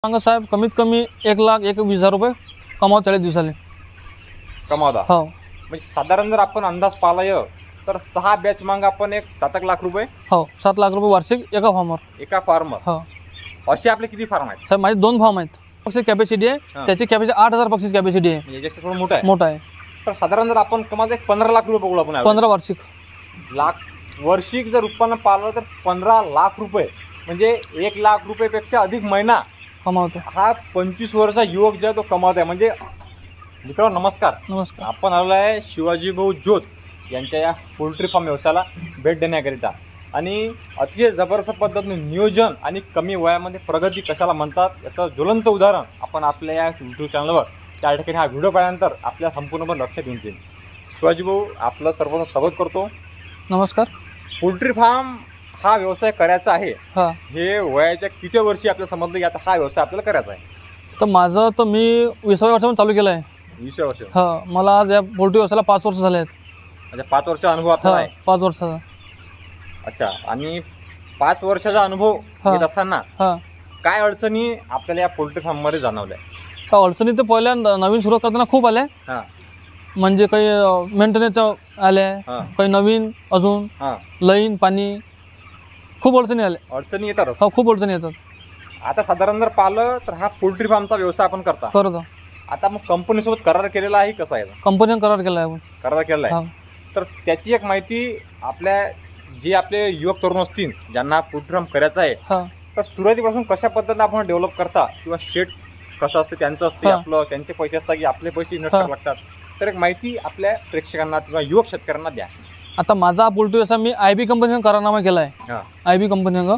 सांगा साहेब, कमीत कमी 1,21,000 रुपये कमावत 40 दिवसाले कमावता. हो. म्हणजे साधारण जर आपण अंदाज पाहिला तर 6 बॅच माग आपण एक 7 लाख रुपये हो, 7 लाख रुपये वार्षिक एका फार्मवर. एका फार्मवर. हो असे आपले किती फार्म आहेत साहेब? माझे 2 फार्म आहेत. पक्षी कॅपॅसिटी आहे, त्याची कॅपॅसिटी 8,000 पक्षी कॅपॅसिटी आहे. म्हणजे याच्यापेक्षा थोडं मोठं आहे. मोठा आहे. तर साधारण जर आपण कमावतो 15 लाख रुपये बघू आपण 15 वार्षिक लाख वार्षिक जर उत्पन्न पाहिलं तर 15 लाख रुपये म्हणजे 1 लाख रुपयेपेक्षा अधिक महिना कमावतो. हा 25 वर्षाचा युवक जो आहे तो कमावत आहे. म्हणजे मित्रांनो नमस्कार. नमस्कार. आपण आलो आहे शिवाजी भाऊ जोत यांच्या या पोल्ट्री फार्म व्यवसायाला भेट देण्याकरिता आणि अतिशय जबरदस्त पद्धतीने नियोजन आणि कमी वयामध्ये प्रगती कशाला म्हणतात याचं ज्वलंत उदाहरण आपण आपल्या या यूट्यूब चॅनलवर त्या ठिकाणी हा व्हिडिओ पाहिल्यानंतर आपल्या संपूर्णपणे लक्षात येईल. शिवाजी भाऊ आपलं सर्वांना स्वागत करतो. नमस्कार. पोल्ट्री फार्म हा व्यवसाय करायचा आहे, हां, हे वयाच्या किती वर्षी आपल्याला समजलं की आता हा व्यवसाय आपल्याला करायचा आहे? तर माझं तर मी 20व्या वर्षापासून चालू केलं आहे. 20 वर्ष. हां, मला आज या पोल्ट्री व्यवसायाला 5 वर्ष झाले आहेत. म्हणजे 5 वर्षाचा अनुभव आपला आहे. 5 वर्षाचा. अच्छा. आणि 5 वर्षाचा अनुभव घेत असताना हां, काय अडचणी आपल्याला या पोल्ट्री फार्ममध्ये जाणवल्या? तर अडचणी तर पहिल्या नवीन सुरुवात करताना खूप आल्या. हां म्हणजे काही मेंटेनन्स आले, हां काही नवीन अजून हां. लाईन पाणी खूप अडचणी आल्या. अडचणी येतातच. हो, खूप अडचणी येतात. आता साधारण जर पाहिलं तर हा पोल्ट्री फार्मचा व्यवसाय आपण करता. करतो. आता मग कंपनीसोबत करार केलेला आहे कसा आहे? कंपनीने करार केला आहे आपण. करार केलेला आहे. हां, तर त्याची एक माहिती आपल्या जे आपले युवक तरुण असतील ज्यांना पोल्ट्री फार्म करायचा आहे हां, तर सुरुवातीपासून कशा पद्धतीने आपण डेव्हलप करता किंवा शेट कसं असतं त्यांचं असते हां. आपलं त्यांचे पैसे असतात की आपले पैसे इन्व्हेस्ट हां. करावे लागतात, तर एक माहिती आपल्या प्रेक्षकांना किंवा युवक शेतकऱ्यांना द्या. आता माझा पोल्ट्री व्यवसाय मी IB कंपनीनं करारनामा केला आहे. हां. IB कंपनीनं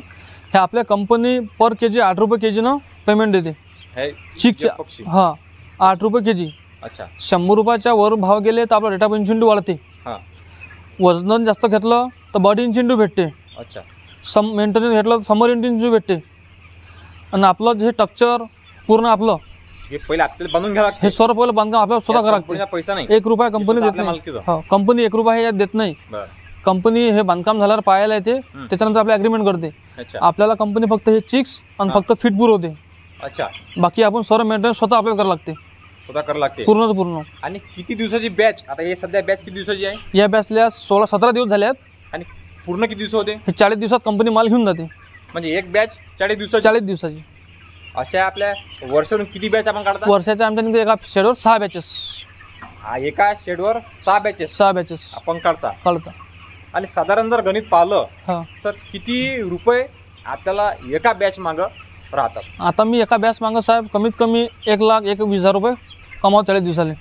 हे आपल्या कंपनी पर के जी 8 रुपये के जीनं पेमेंट देते. हे चिकच्या जे पक्षी. हां, 8 रुपये के जी. अच्छा. 100 रुपयाच्या वर भाव गेले तर आपला रेट ऑफ इन्सेंटिव्ह वाढते. हां. वजन जास्त घेतलं तर बॉडी इन्सेंटिव्ह भेटते. अच्छा. मेंटेनन्स घेतलं तर समर इन्सेंटिव्ह भेटते. आणि आपलं जे स्ट्रक्चर पूर्ण आपलं हे पहिले आपल्याला बनवून घ्यावं लागतं. हे सर्व पहिलं बांधकाम आपल्याला स्वतः करावं लागते. कंपनीचा पैसा नाही. 1 रुपया कंपनी देत आपल्या नाही. मालकीचं. हो, कंपनी 1 रुपया यात देत नाही. बरं. कंपनी हे बांधकाम झाल्यावर पाहायला येते, त्याच्यानंतर आपल्या ॲग्रीमेंट करते. अच्छा. आपल्याला कंपनी फक्त हे चिक्स आणि फक्त फीट पुरवते. अच्छा. बाकी आपण सर्व मेंटेनन्स स्वतः आपल्याला करावं लागते. स्वतः करावं लागते. पूर्ण पूर्ण. आणि किती दिवसाची बॅच? आता हे सध्या बॅच किती दिवसाची आहे? या बॅचला 16-17 दिवस झाले आहेत. आणि पूर्ण किती दिवस होते? हे 40 दिवसात कंपनी माल घेऊन जाते. म्हणजे एक बॅच 40 दिवसाची. 40 दिवसाची. अशा आपल्या वर्षातून किती बॅच आपण काढता? वर्षाच्या आमच्या एका शेडवर 6 बॅचेस. एका शेडवर 6 बॅचेस 6 बॅचेस आपण काढता. काढता. आणि साधारण जर गणित पाहिलं हां, तर किती रुपये आपल्याला एका बॅच मागं राहतात? आता मी एका बॅच मागं साहेब कमीत कमी 1,21,000 रुपये कमावत 40 दिवसाले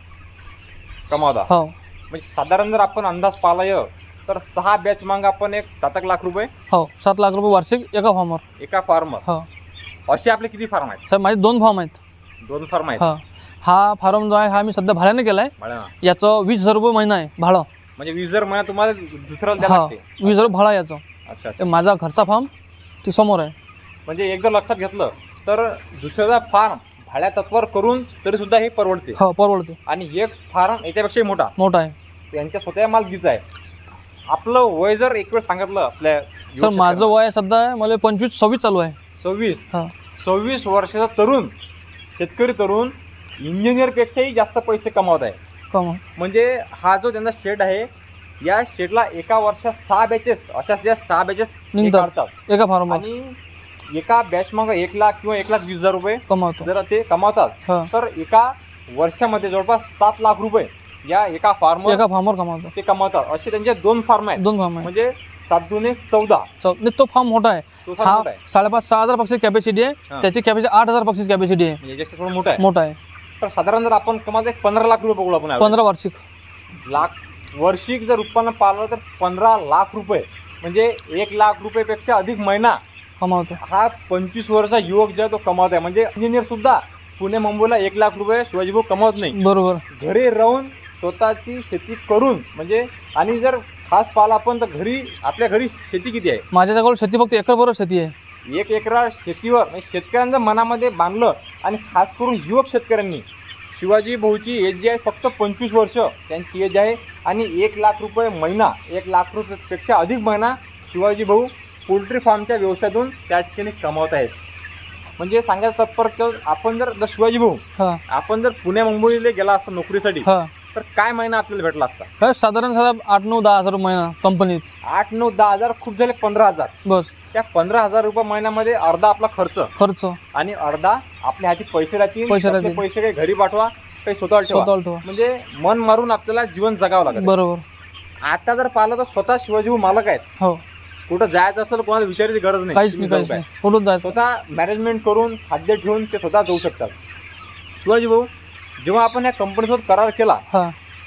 कमावता. हो. म्हणजे साधारण जर आपण अंदाज पाहिला तर 6 बॅच मागं आपण एक 7 लाख रुपये हो, 7 लाख रुपये वार्षिक एका फार्मवर. एका फार्मवर. हो असे आपले किती फार्म आहेत? साहेब, माझे 2 फार्म आहेत. 2 फार्म आहेत. हां, हा फार्म जो आहे हा मी सध्या भाड्याने केला आहे. भाड्यानं. याचं 20,000 रुपये महिना आहे भाडं. म्हणजे 20,000 महिना तुम्हाला दुसऱ्याला द्यावं हां, लागते. 20,000 रुपये भाडं आहे याचं. अच्छा. ते माझा घरचा फार्म ते समोर आहे. म्हणजे एकदा लक्षात घेतलं तर दुसऱ्याचा फार्म भाड्या तत्वावर करून तरी सुद्धा हे परवडते. हो, परवडते. आणि एक फार्म याच्यापेक्षाही मोठा आहे. यांच्या स्वतः मालकीचा आहे. आपलं वय जर एक वेळ सांगितलं आपल्या सर, माझं वय सध्या आहे मला 25-26 चालू आहे. 26. हां, 26 वर्षाचा तरुण शेतकरी तरुण इंजिनियरपेक्षाही जास्त पैसे कमावत आहे. कमा. म्हणजे हा जो त्यांचा शेड आहे या शेडला एका वर्षात 6 बॅचेस अशाच ज्या 6 बॅचेस निघतात. काढतात. एका फार्मवर आणि एका बॅच मग 1 लाख किंवा 1,20,000 रुपये कमावतो. जर ते कमावतात हां, तर एका वर्षामध्ये जवळपास 7 लाख रुपये या एका फार्मवर एका फार्मवर कमावतो. ते कमावतात. असे त्यांचे 2 फार्म आहेत. 2 फार्म आहे. म्हणजे 7 दुने 14. नाही, तो फार्म मोठा आहे. तो फार्म हा मोठा आहे. 5,500-6,000 पक्षी कॅपॅसिटी आहे. हां. त्याची कॅपॅसिटी 8,000 पक्षी कॅपॅसिटी आहे. म्हणजे याच्यापेक्षा थोडं मोठं आहे. मोठा आहे. तर साधारण जर आपण कमावतो 15 लाख रुपये बघू आपण. 15 वार्षिक. वार्षिक जर उत्पन्न पाहिलं तर 15 लाख रुपये म्हणजे 1 लाख रुपयेपेक्षा अधिक महिना कमावतो. हा 25 वर्षाचा युवक जो आहे तो कमावत आहे. म्हणजे इंजिनियर सुद्धा पुणे मुंबईला 1 लाख रुपये शिवाजीभाऊ कमावत नाही. बरोबर. घरी राहून स्वतःची शेती करून म्हणजे आणि जर खास पाहिला आपण तर आपल्या घरी शेती किती आहे? माझ्याजवळ शेती फक्त एकरभर शेती आहे. 1 एकर शेतीवर म्हणजे शेतकऱ्यांच्या मनामध्ये बांधलं. आणि खास करून युवक शेतकऱ्यांनी शिवाजी भाऊची एज जी आहे फक्त 25 वर्ष त्यांची एज आहे. आणि 1 लाख रुपये महिना 1 लाख रुपयेपेक्षा अधिक महिना शिवाजी भाऊ पोल्ट्री फार्मच्या व्यवसायातून त्या ठिकाणी कमावत आहेत. म्हणजे सांगायचं तात्पर्य आपण जर शिवाजी भाऊ हा आपण जर पुणे मुंबईला गेला असता नोकरीसाठी हा तर काय महिना आपल्याला भेटला असता? काय साधारण 8-9-10 हजार महिना कंपनीत. 8-9-10 खूप झाले 15,000. बस. त्या 15,000 रुपये महिन्यामध्ये अर्धा आपला खर्च आणि अर्धा आपल्या हाती पैसे राहतील. पैसे काही घरी पाठवा, काही स्वतःला ठेवा. म्हणजे मन मारून आपल्याला जीवन जगावं लागेल. बरोबर. आता जर पाहिलं तर स्वतः शिवाजी भाऊ मालक आहेत. हो. कुठं जायचं असेल तर कोणाला विचारायची गरज नाही. काहीच नाही. कुठून जायचं स्वतः मॅनेजमेंट करून खाद्य ठेवून ते स्वतः जाऊ शकतात. शिवाजी भाऊ जेव्हा आपण या कंपनीसोबत करार केला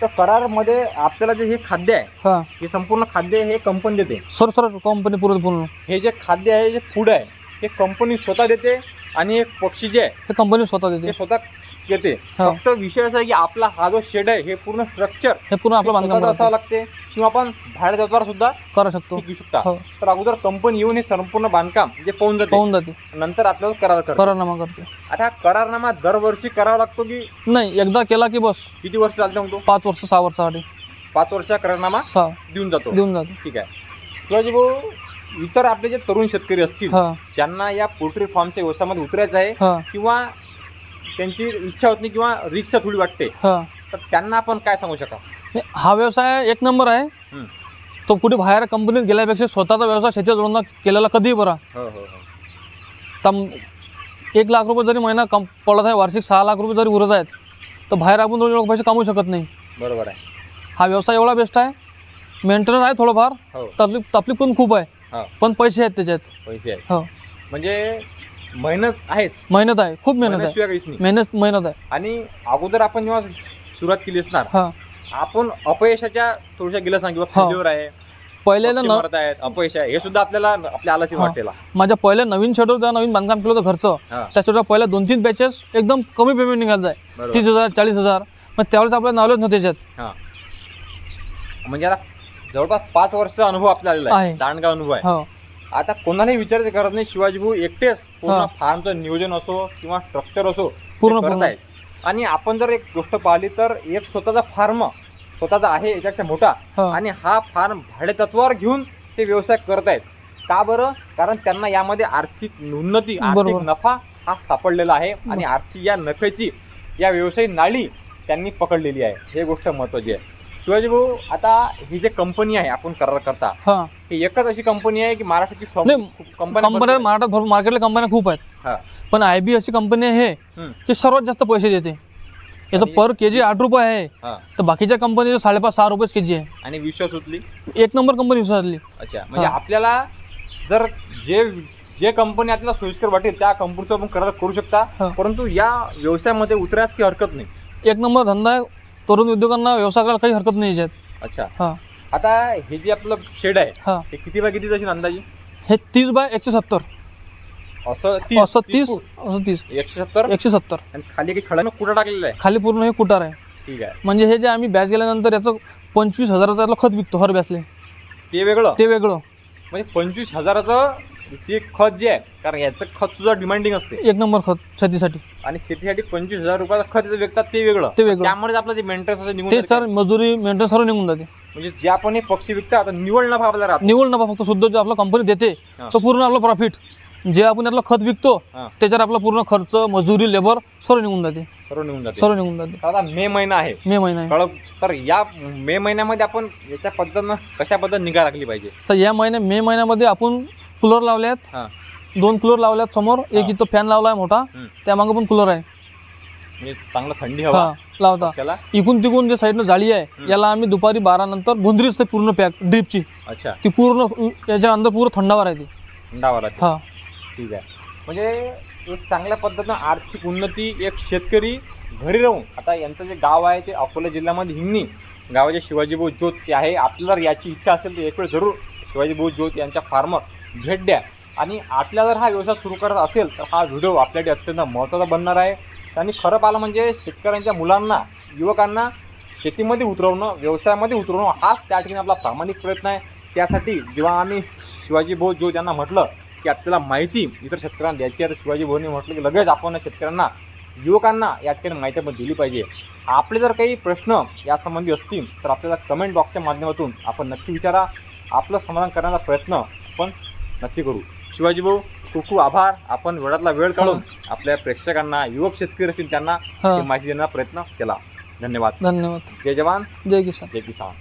तर करारमध्ये आपल्याला जे हे खाद्य आहे हे संपूर्ण खाद्य हे कंपनी देते. सर कंपनी पूर्ण हे जे खाद्य आहे जे फूड आहे हे कंपनी स्वतः देते आणि एक पक्षी जे आहे हे कंपनी स्वतः देते. हे स्वतः येते. फक्त विषय असा आहे की आपला हा जो शेड आहे हे पूर्ण स्ट्रक्चर हे पूर्ण आपलं बांधकाम असावं लागते किंवा आपण भाड्याच्या तत्वावर सुद्धा करू शकता. तर अगोदर कंपनी येऊन हे संपूर्ण बांधकाम जे पाहून जाते नंतर आपल्याला करारनामा करते. आता करारनामा दरवर्षी करावा लागतो की नाही? एकदा केला की बस. किती वर्ष चालते मग तो? 5 वर्ष 6 वर्षासाठी 5 वर्षा करारनामा देऊन जातो. ठीक आहे. शिवाजी भाऊ इतर आपले जे तरुण शेतकरी असतील ज्यांना या पोल्ट्री फार्मच्या व्यवसायामध्ये उतरायचं आहे किंवा त्यांची इच्छा होत नाही किंवा रिक्षा थोडी वाटते तर त्यांना आपण काय सांगू शकाल? हा व्यवसाय एक नंबर आहे. तो कुठे बाहेर कंपनीत गेल्यापेक्षा स्वतःचा व्यवसाय शेतीत जोडून केलेला कधीही बरा. तर 1 लाख रुपये जरी महिना पडत आहे, वार्षिक 6 लाख रुपये जरी उरत आहेत तर बाहेर आपण रोज पैसे कमवू शकत नाही. बरोबर आहे. हा व्यवसाय एवढा बेस्ट आहे. मेंटेनन्स आहे थोडंफार, तकलीफ पण खूप आहे, पण पैसे आहेत त्याच्यात. पैसे आहेत. हो. म्हणजे मेहनत आहेच. मेहनत आहे, खूप मेहनत आहे. मेहनत आहे. आणि अगोदर आपण जेव्हा सुरुवात केली असणार आपण अपयशाच्या थोड्याशा गेला सांग किंवा फेल्युअर आहे, पहिल्याला अपयश आहे हे सुद्धा आपल्याला आपल्या आलाशी वाटेल. माझ्या पहिल्या नवीन शेडवर जेव्हा नवीन बांधकाम केलं होतं घरचं, त्याच्यावर पहिल्या 2-3 बॅचेस एकदम कमी पेमेंट निघायचं आहे, 30,000 40,000. मग त्यावेळेस आपल्याला नॉलेज नव्हते त्याच्यात. म्हणजे आता जवळपास 5 वर्षाचा अनुभव आपल्याला आहे, दांडगा अनुभव आहे. आता कोणालाही विचारायची गरज नाही. शिवाजी भाऊ एकटेच पूर्ण फार्मचं नियोजन असो किंवा स्ट्रक्चर असो पूर्ण आहे. आणि आपण जर एक गोष्ट पाहिली तर एक स्वतःचा आहे याच्यापेक्षा मोठा, आणि हा फार्म भाडेतत्वावर घेऊन ते व्यवसाय करत आहेत. का बरं? कारण त्यांना यामध्ये आर्थिक उन्नती, आर्थिक नफा हा सापडलेला आहे आणि आर्थिक या नफ्याची या व्यवसायी नाळी त्यांनी पकडलेली आहे. हे गोष्ट महत्वाची आहे. शिवाजी भाऊ आता ही जे कंपनी आहे आपण करार करता ही एकच अशी कंपनी आहे की महाराष्ट्राची कंपन्या महाराष्ट्रात भरपूर मार्केटला कंपन्या खूप आहेत, पण IB अशी कंपनी आहे की सर्वात जास्त पैसे देते. याचं पर केजी 8 रुपये आहे, तर बाकीच्या कंपनीचं 5.5-6 रुपये केजी आहे. आणि विश्वासातली एक नंबर कंपनी विश्वासातली. अच्छा. म्हणजे आपल्याला जर जे कंपनी आपल्याला सोयीस्कर वाटेल त्या कंपनीचं आपण करार करू शकता, परंतु या व्यवसायामध्ये उतरायच काही हरकत नाही. एक नंबर धंदा आहे. तरुण उद्योगांना व्यवसाय करायला काही हरकत नाही याच्यात. अच्छा. आता हे जे आपलं शेड आहे हे किती बाय किती असेल अंदाजे? हे 30 बाय 170. असं 30 170. आणि खाली काही खडा कुठं टाकलेलं आहे? खाली पूर्ण हे कुटार आहे. ठीक आहे. म्हणजे हे जे आम्ही बॅच गेल्यानंतर याचं 25,000चं खत विकतो हर बॅचले. ते वेगळं म्हणजे 25,000चं जे खत जे आहे, कारण याचं खत सुद्धा डिमांडिंग असते. एक नंबर खत शेतीसाठी. आणि शेतीसाठी 25,000 रुपयाचं खत विकतात ते वेगळं. त्यामुळे आपलं जे मेंटेनन्स निघून सर मजुरी मेंटेनन्स सर्व निघून जाते. म्हणजे जे आपण हे पक्षी विकतात निवड नफा आपल्याला राहतो. निवड नफा फक्त शुद्ध जे आपला कंपनी देते तो पूर्ण आपला प्रॉफिट. जे आपण यातलं खत विकतो त्याच्यावर आपला पूर्ण खर्च, मजुरी, लेबर सर्व निघून जाते. आता मे महिना आहे तर या मे महिन्यामध्ये आपण याच्या पद्धतीनं कशा पद्धतीने निगा राखली पाहिजे? सर या मे महिन्यामध्ये आपण कूलर लावले आहेत, 2 कूलर लावल्यात समोर. एक इथं फॅन लावला आहे मोठा, त्यामागे पण कूलर आहे. म्हणजे चांगला थंडी हवा लावता. इकून तिकून जे साईडनं जाळी आहे याला आम्ही दुपारी 12 नंतर गोंधळी असते पूर्ण पॅक ड्रिपची. अच्छा. ती पूर्ण याच्या अंदर पूर्ण थंडावा राहते. ठीक आहे. म्हणजे एक चांगल्या पद्धतीनं आर्थिक उन्नती एक शेतकरी घरी राहून. आता यांचं जे गाव आहे ते अकोला जिल्ह्यामध्ये हिंगणी गावाचे शिवाजी भाऊ जोत ते आहे. आपल्याला याची इच्छा असेल तर एक वेळ जरूर शिवाजी भाऊ जोत यांच्या फार्मर भेट द्या. आणि आपल्याला जर हा व्यवसाय सुरू करायचा असेल तर हा व्हिडिओ आपल्यासाठी अत्यंत महत्त्वाचा बनणार आहे. आणि खरं पाहिलं म्हणजे शेतकऱ्यांच्या मुलांना, युवकांना शेतीमध्ये उतरवणं, व्यवसायामध्ये उतरवणं हाच त्या ठिकाणी आपला प्रामाणिक प्रयत्न आहे. त्यासाठी जेव्हा आम्ही शिवाजी भाऊ जोत यांना म्हटलं की आपल्याला माहिती इतर शेतकऱ्यांना द्यायची आहे, तर शिवाजी भाऊंनी म्हटलं की लगेच आपण शेतकऱ्यांना, युवकांना या ठिकाणी माहिती आपण दिली पाहिजे. आपले जर काही प्रश्न यासंबंधी असतील तर आपल्याला कमेंट बॉक्सच्या माध्यमातून आपण नक्की विचारा. आपलं समाधान करण्याचा प्रयत्न आपण नक्की करू. शिवाजी भाऊ खूप खूप आभार. आपण वेळातला वेळ काढून आपल्या प्रेक्षकांना, युवक शेतकरी असतील त्यांना हा. ही माहिती देण्याचा प्रयत्न केला. धन्यवाद. धन्यवाद. जय जवान जय किसान. जय किसान.